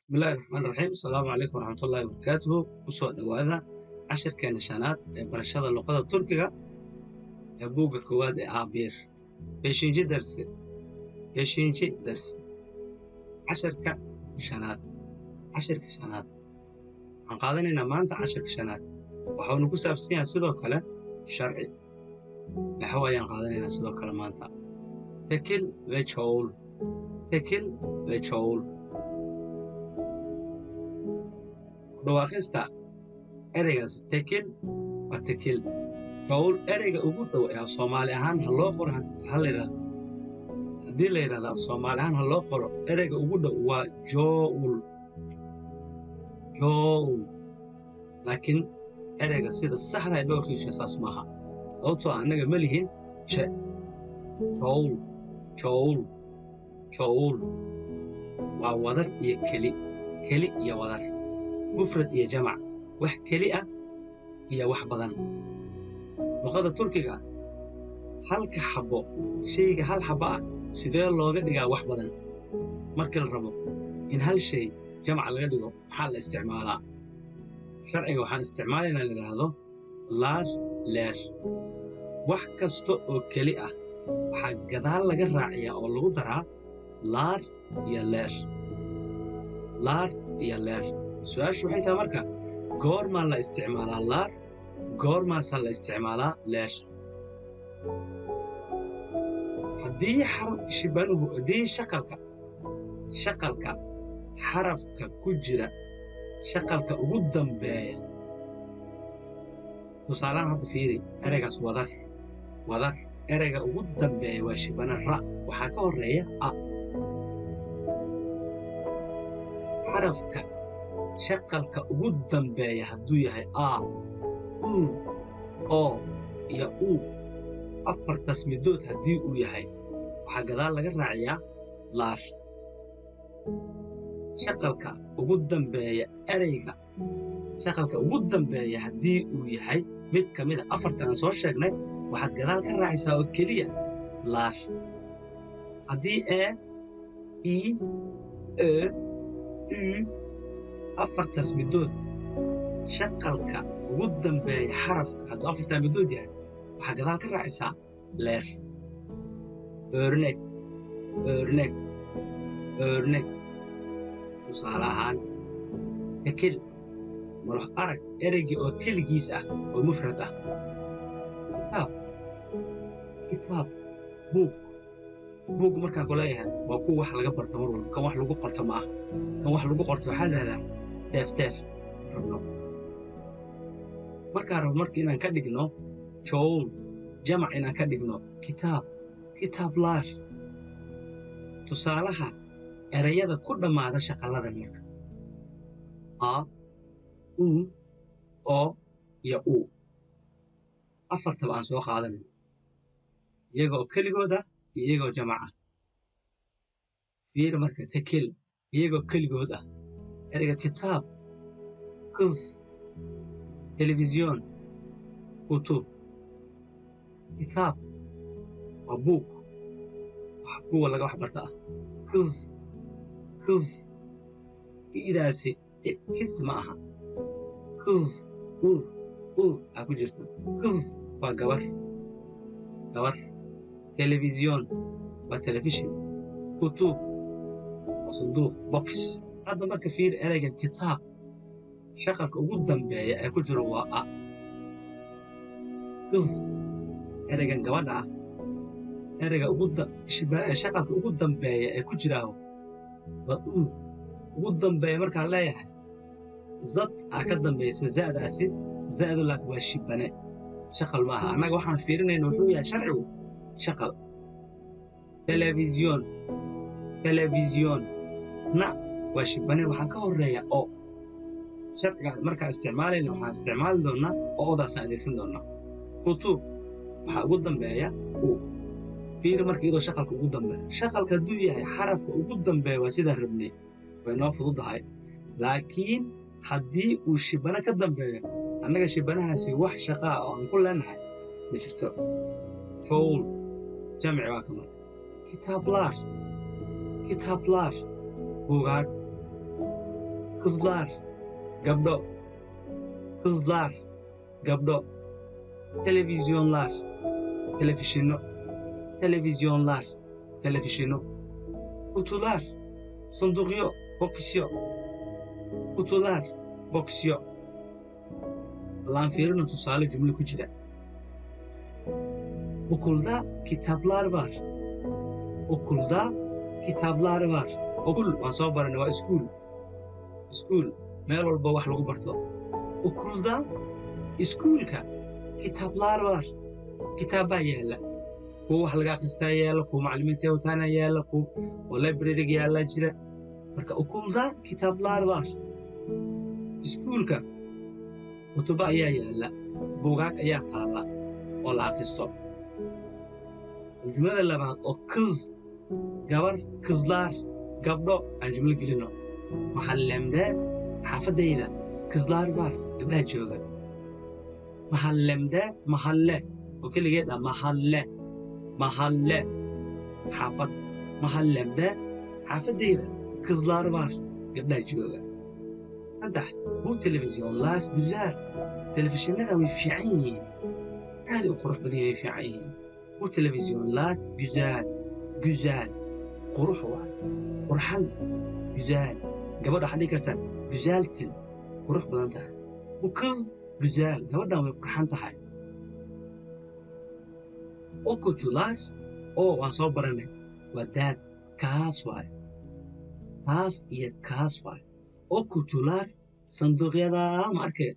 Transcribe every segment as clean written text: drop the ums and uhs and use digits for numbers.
بسم الله الرحمن الرحيم. السلام عليكم ورحمة الله وبركاته. kusoo dhawaada cashirkeena shanaad ee barashada luqada Turkiga ee buugga koowaad ee Aabiir. Beeshinji darsi cashirka shanaad waxaan qaadanaynaa maanta cashirka shanaad waxaanu ku saabsan yahay sidoo kale sharci naxwo ayaan qaadanaynaa sidoo kale maanta tekil ve çoğul dhawaaqista ereygaas tekil waa tekil çoğul ereyga ugu dhow ee af Soomaali ahaan ha loo qoro haddii la yidhahdo af Soomaali ahaan ha loo qoro ereyga ugu dhow waa jool laakiin ereyga sida saxda ah dhowrkiisu saas maaha sababtoo annaga ma lihin je jool waa wadar iyo keli iyo wadar mufrad iyo jamac wax keli ah iyo wax badan luqada Turkiga halka xabo shayga hal xabo ah sidee looga dhigaa wax badan markii la rabo in hal shay jamac laga dhigo maxaa la isticmaalaa sharciga waxaan isticmaalaynaa la yidhaahdo leer wax kasta oo keli ah waxaa gadaal laga raaciyaa oo lagu daraa laar iyo leer su-aashu waxay tahay marka goormaa la isticmaalaa laar goormaasaa la isticmaalaa leer haddii shaqalka xarafka ku jira shaqalka ugu dambeeya tusaalahaan hadda fiiri ereygaas wadar ereyga ugu dambeeya waa shibana ra waxaa ka horreeya a xarafka shaqalka ugu dambeeya hadduu yahay a u o iyo u afartaas midood haddii uu yahay waxaa gadaal laga raaciyaa laar shaqalka ugu dambeeya ereyga shaqalka ugu dambeeya haddii uu yahay mid ka mid a afartan aan soo sheegnay waxaad gadaal ka raacaysaa oo keliya laar haddii i u afartaas midood shaqalka ugu dambeeya xarafka hadduu afartan midood yahay waxaa gadaal ka raacaysaa leer örnek tusaale ahaan tekil malox arag ereygii oo keligiis ah oo mufrad ah kitaab buug markaan ku leeyahay waa kuwa wax laga barto mar walba kan wax lagu qorto ma ah kan wax lagu qorto waxaa lahahdaa defteer markaan rabo marka inaan ka dhigno jowl jamac inaan ka dhigno kitaab laar tusaalaha ereyada ku dhammaada shaqalladan marka a u o iyo u afartaba aan soo qaadano iyagoo keligood ah iyo iyagoo jamac ah fiir marka tekil iyagoo keligood ah ereyga kitaab kız telefisyon kutub kitaab waa buug kuwa laga wax barta ah kız idaasi kis ma aha kız aa ku jirta kız waa gabar telefisyon waa telefishin kutub waa sanduuq box hadda marka fiir ereyga kitaab shaqalka ugu dambeeya ee ku jiro waa a kız ereygan gabadha ah ereyga shaqalka ugu dambeeya ee ku jiraaho waa ugu dambeeya markaan leeyahay zad aa ka dambaysa za'daasi za'du laakiin waa shibane shaqal maaha annaga waxaan fiirinayna wuxuu yahay sharcigu shaqal telefisyon na waa shibane waxaa ka horreeya o sharciga markaan isticmaalayna waxaan isticmaali doonnaa oodaasaan adeegsan doonnaa kutub waxaa ugu dambeeya u fiiri marka iyadoo shaqalka ugu dambeeya shaqalka hadduu yahay xarafka ugu dambeeya waa sidaan rabnay way noo fududahay laakiin haddii uu shibano ka dambeeyo annaga shibanahaasi wax shaqaa oo aan ku leenahay ma jirto jowl jamci waa ka marka kitaab laar buugaag kızlar, gabdo, kızlar, gabdo, televizyonlar, televizyon, televizyonlar, televizyon, kutular, sanduqyo, boksyo, kutular, boksyo. Lan fiirin tusaale cümle ku jira. Okulda kitaplar var. Okulda kitaplar var. Okul waan soo baranay waa iskuul meel walba wax lagu barto. Okulda iskuulka kitaplar var. Kitaabaa yaala. Kuwa wax laga akhristaa yaala, kuwa macallimiinta wataana yaala, kuwa oo library-ga yaala jira. Marka okulda kitaplar var. Iskuulka kutuba ayaa yaala. Buugaag ayaa taala oo la akhristo. Jumlada labaad oo kız, gabar, kızlar, gabdho aan jumlo gelino. Mahallemde, xaafadayda, kızlar var, gabdhaha jooga. Mahallemde, mahalle, oo keligeed ah mahalle, xaafad. Mahallemde, xaafadayda, kızlar var, gabdhaha jooga. Saddex, bu televizyonlar güzel. Televizyonlar way fiican yihiin. Aad u qurux badan way fiican yihiin. Bu televizyonlar güzel, qurux waa, qurxan, güzel. Gabadha waxaa dhihi kartaa güzelsin, qurux badan tahay. Bu kız güzel, gabadhan way qurxan tahay. O kutular, waan soo baranay, waa daad, kaas waaye. Taas iyo kaas waaye. O kutular sanduuqyada ma arkaya.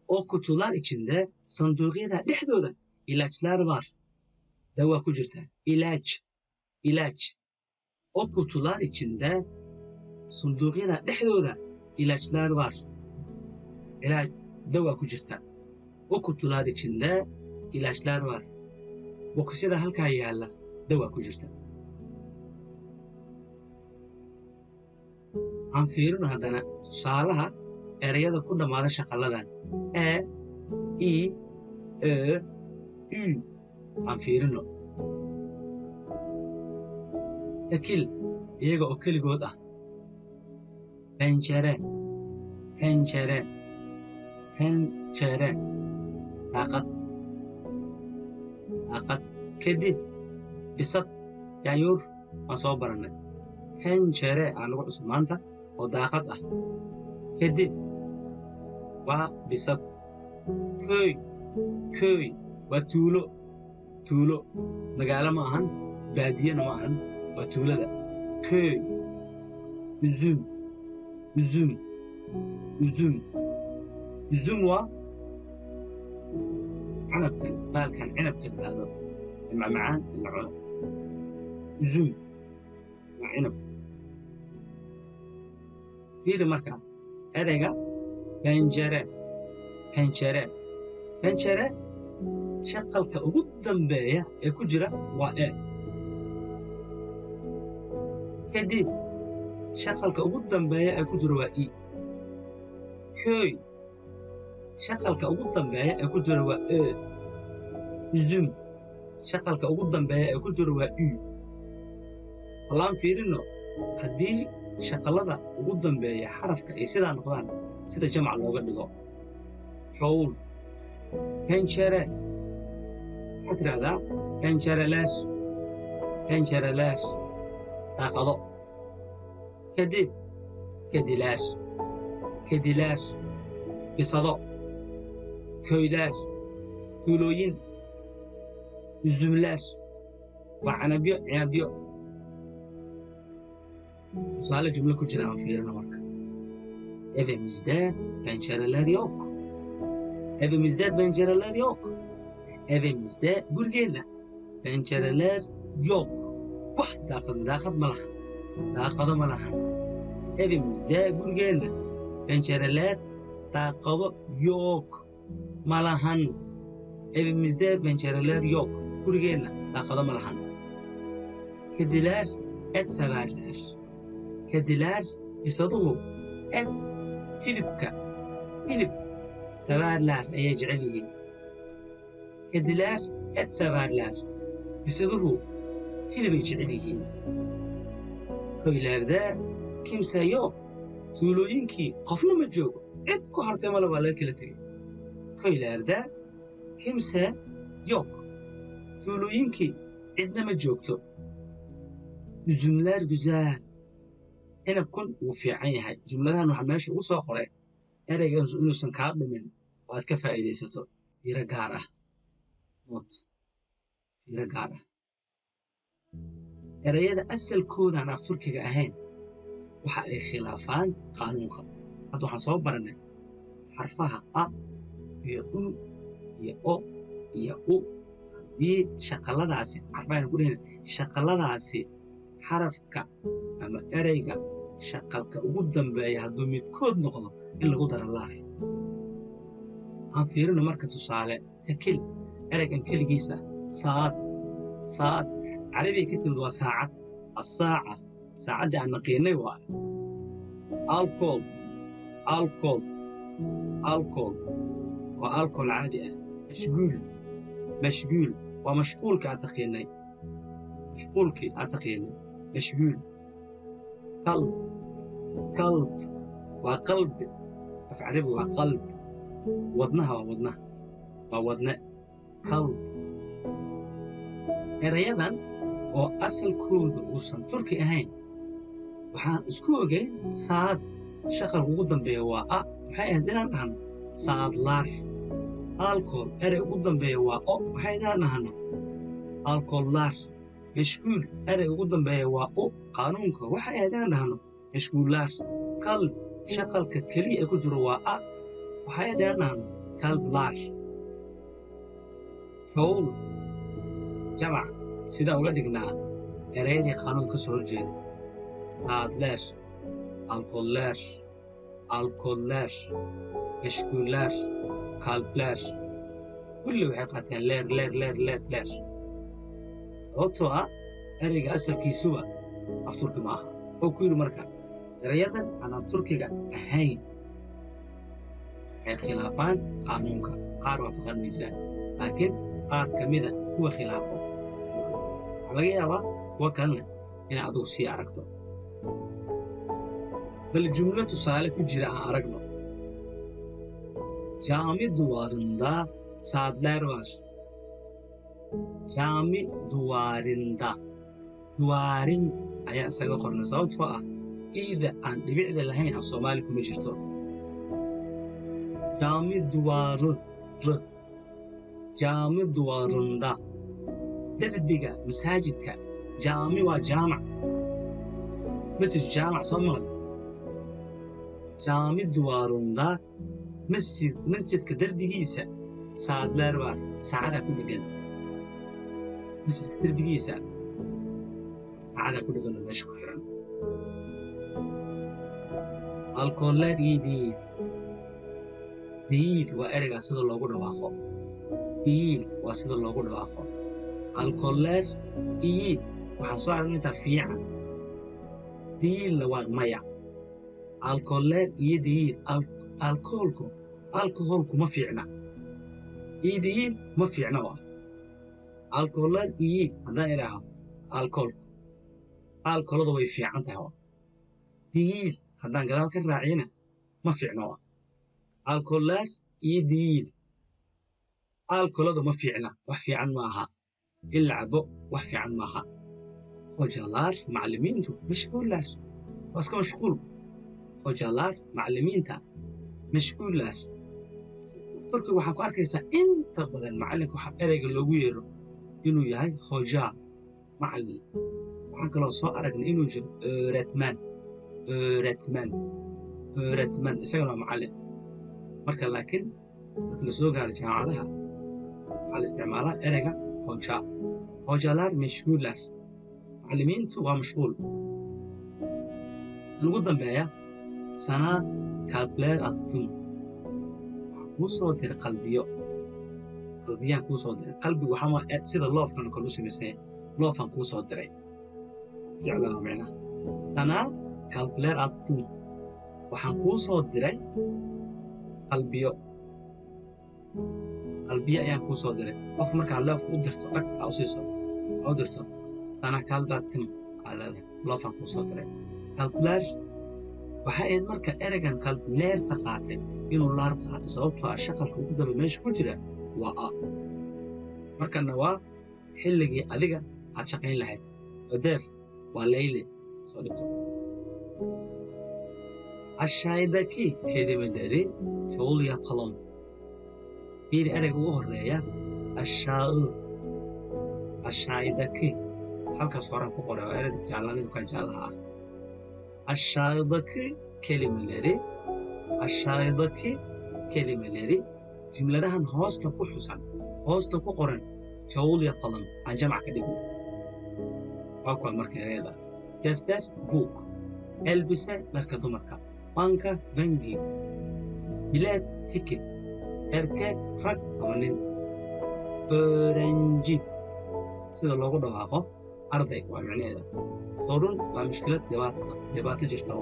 O kutular içinde sanduuqyada dhexdooda ilaçlar var. Dawa ku jirta. İlaç. O kutular içinde sanduuqyada dhexdooda ilaçlar var. Dawa ku jirta. O kutular içinde ilaçlar var. Bokisyada halkaa yaala. Dawa ku jirta. Aan fiirino haddana tusaalaha erayada ku dhammaada shaqaladan. I, ü. Aan fiirino. Tekil, iyaga oo keligood ah. Pencere, daaqad. Kedi, bisad, yaanyuur, waan soo baranay. Pencere aan lagu cusub maanta oo daaqad ah. Kedi, waa bisad. Köy, waa tuulo. Magaalo ma ahan, baadiyana ma ahan, waa tuulada. Köy. Üzüm waa canabkan, baalkan cinabka la yidhaahdo. Macmacaan la cuno. Üzüm waa cinab. Fiiri marka ereyga pencere shaqalka ugu dambeeya ee ku jira waa kadib shaqalka ugu dambeeya ee ku jira waa köy shaqalka ugu dambeeya ee ku jira waa üzüm shaqalka ugu dambeeya ee ku jira waa wallaan fiirino haddii shaqalada ugu dambeeya xarafka ay sidaa noqdaan sida jamac looga dhigo. Çoğul, pencere. Waxaad tidhahdaa pencereler, daaqado. Kadib, kediler, bisado, köyler, tuulooyin, üzümler, waa cinabyo. Tusaale cümle ku jira aan fiirino marka. Evimizde pencereler yok. Evimizde gurigeenna pencereler yok. Wax daaqad ma lahan. Daaqado ma lahan. Evimizde gurigeenna pencereler daaqado yok. Ma lahan. Evimizde pencereler yok. Gurigeenna daaqado ma lahan. Kediler et severler. Kediler bisaduhu et hilib severler ayay jecel yihiin. Kediler et severler. Bisaduhu hilibay jecel yihiin. Köylerde kimse yok. tuulooyinkii qofna ma joogo cid ku hartay male waa laga kala tegey köylarda kimse yok tuulooyinkii cidna ma joogto üzümler güzel inabkun wuu fiican yahay jumladahan waxaa meesha ugu soo qoray ereygan inuusan kaa dhumin oo aad ka faa'iidaysato fiiro gaar ah fiiro gaar ah ereyada asalkoodaan af turkiga ahayn waxa ay khilaafaan qaanuunka hadda waxaan soo barannay xarfaha a iyo u iyo o iyo u haddii shaqalladaasi xarfahayna ku dhehina shaqalladaasi xarafka ama ereyga shaqalka ugu dambeeya hadduu midkood noqdo in lagu daro laar aan fiirino marka tusaale takil ereygan keligiisa saad carabiga ka timid waa saacad assaaca saacaddii aan naqiinay waa alcohol waa alcohol caadi ah mashguul waa mashquulkii aad taqiinay mashguul qalb waa qalbi af carabi waa qalb wadnaha waa wadne qalb erayadan oo asalkooda uusan turki ahayn waxaan isku ogayn saad shaqalka ugu dambeeya waa a waxay ahayd inaan dhahno saadlaar alcohol erey ugu dambeeya waa o waxay ahayd inaan dhahno alcohollaar mashguul erey ugu dambeeya waa u qaanuunka waxay ahayd inaan dhahno mashguullaar qalb shaqalka keliya ee ku jiro waa a waxay ahayd inaan dhahno kalblaar kowl jamac sidaan uga dhignaa ereyadii qaanuunka ka soo horjeeda saadleer alcohollaar mashguullaar kalblaar kulli waxay qaateen leer sababtoo ah ereyga asalkiisuba af turki ma aha oo ku yidhi marka erayadan aan af turkiga ahayn waxay khilaafaan qaanuunka qaar waafaqan jiraan laakiin qaar ka mida kuwa khilaafo waxaa laga yaabaa kuwa kalena inaa adugu sii aragto bal jumlo tusaale ku jira aan aragno cami duvarında saatler var cami duwaarin ayaa isaga qornay sababtoo ah iida aan dhibicda lahayn af soomaali kuma jirto cami duvarında derbiga masaajidka jaami waa jaamac masjid jaamac soo maqli cami duvarında masjidka derbigiisa saadleer waa saacadaa ku dhegan masjidka derbigiisa saacadaa ku dheganoo meesha ku xiran alcohollaar iyo diyiil waa ereygaa sida loogu dhawaaqo alcohollaar iyo waxaan soo aragna intaa fiican diyiilna waa maya alcohollaar iyo diyiil alkoholku ma fiicna iidiyiin ma fiicna waa alcohollaar iyo haddaan idhaaho alkoholada way fiican tahay waa diyiil haddaan gadaal ka raaciyana ma fiicna waa alcohollaar iyo diyiil alkoholada ma fiicna wax fiican maaha in la cabo wax fiican maaha hojallaar macallimiintu mashguullaar waa iska mashquul hojallaar macallimiinta mashguullaar turkiga waxaa ku arkaysaa inta badan macallinka waxa ereyga loogu yeero inuu yahay hojaa macallin waxaan kaloo soo aragnay inuu jiro öğretmen isagana waa macallin marka laakiin marka la soo gaaro jaamacadaha waxaa la isticmaalaa ereyga hojallaar mashguullaar macallimiintu waa mashquul ugu dambeeya sanaa kalbleer attun waxaa kuu soo diray qalbiyaan kuu soo diray qalbigu waxaa sida loofkan kale u samaysanya loofan kuu soo diray jeclaa micnaha sanaa kalbleer attun waxaan kuu soo diray qalbiyo ayaan kuu soo diray qofka markaa loofka u dirto dhag aa u siiso aa u dirto sanaa kalbleer attun aa leedahay loofan kuu soo diray kalbleer waxay marka eragan kal leerta qaatay inuu laar qaato sababtoo ah shaqalka ugu dambe meesha ku jira waa a markana waa xilligii adiga aad shaqayn lahayd odeef waa leyle soo dhigto ashaydaki kelimadari showl yapalım bir ereg ugu horeeya ashaydaki halkaas horan ku qoray oo ereyga jaalanidu ka jaalaha aşağıdaki kelimeleri cümlelerin hoosta ku xusan hoosta ku qoran çoğul yapalım aan jamac ka dhigno waa kuwa marka ereyada defter buug elbise dharka dumarka banka bangi bilet ticket erkek rag ama nin öğrenci sida loogu dhawaaqo arday waa macnaheeda sorun waa mushkilad dhibaato jirta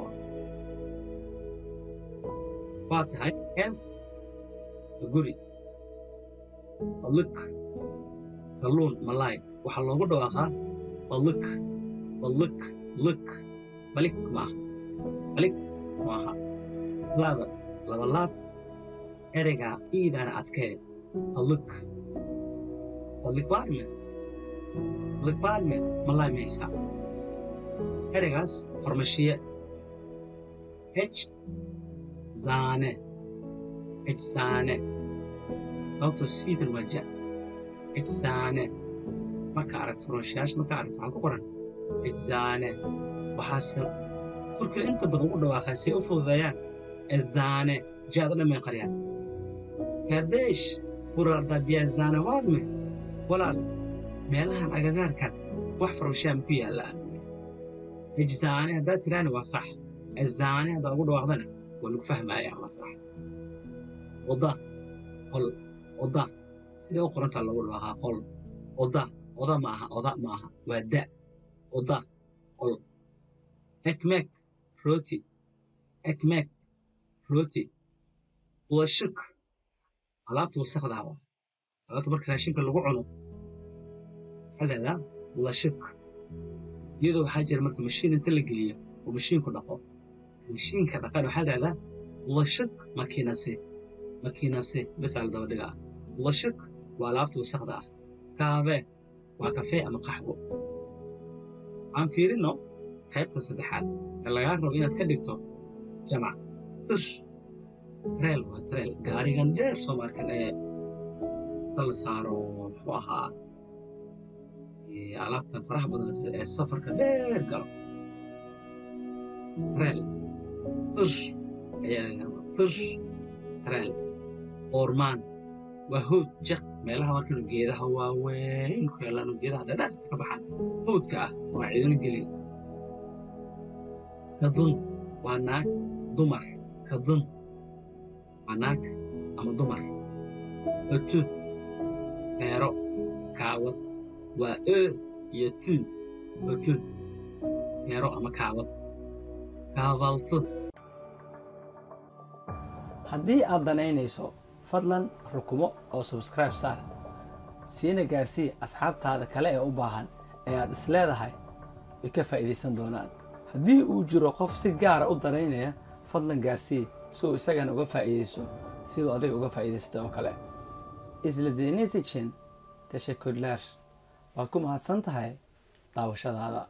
waa tahay ev guri balık kalluun malaay waxaa loogu dhawaaqaa balık balik maaha laada laba laab ereygaa iidaana adkee balık var mı malaay maysaa ereygaas farmashiye eczane sababtoo siidan waa ja eczane marka aragto farmashiyaasha marka aragto waxaa ku qoran eczane waxaase turkiga inta badan u dhawaaqaa si ay u fududeeyaan eczane jaada dhamay qariyaan kardeesh buraardaa biyazane waad me walaal meelahan agagaarkan wax farmashiyaa ma ku yaallaa eczane haddaad tiraana waa sax eczane haddaad ugu dhawaaqdana waa lagu fahmayaa waa sax oda sidee u qorantaa loogu dhawaaqaa qol oda maaha waa da oda qol ekmek rooti bulaşık alaabta wasakdaa waa alaabta marka raashinka lagu cuno waxaa dhahdaa bulaşık iyadoo waxaa jira marka mashiin inta la geliyo oo mashiinku dhaqo mashiinka dhaqan waxaa dhahdaa bulaşık makiinase besaa la daba dhigaa bulaşık waa alaabta wasakda ah kaabe waa kafee ama qaxwo aan fiirino qaybta saddexaad ee lagaa rabo inaad ka dhigto jamac treel waa treel gaarigan dheer soo markan ee la saaro muxuu ahaa alaabtan faraha badan ee safarka dheer galo treel ayaa layidhahdaa treel ormaan waa howd jaq meelaha markanu geedaha waaweyn ku yaallaanu geedaha dhadhaarta ka baxaan howdka ah waa ciidano gelin kadun waa naag dumar kadun waa naag ama dumar ötü feero kaawad waa iyo tu ötü feero ama kaawad kaavalto haddii aad danaynayso fadlan rukumo oo subscribe saar siina gaarsii asxaabtaada kale ee u baahan ee aad isleedahay way ka faa'iidaysan doonaan haddii uu jiro qof si gaara u danaynaya fadlan gaarsii si uu isagana uga faa'iidayso siduu adiga uga faa'iidaystay oo kale izlediğiniz için teşekkürler waad ku mahadsan tahay daawashadaada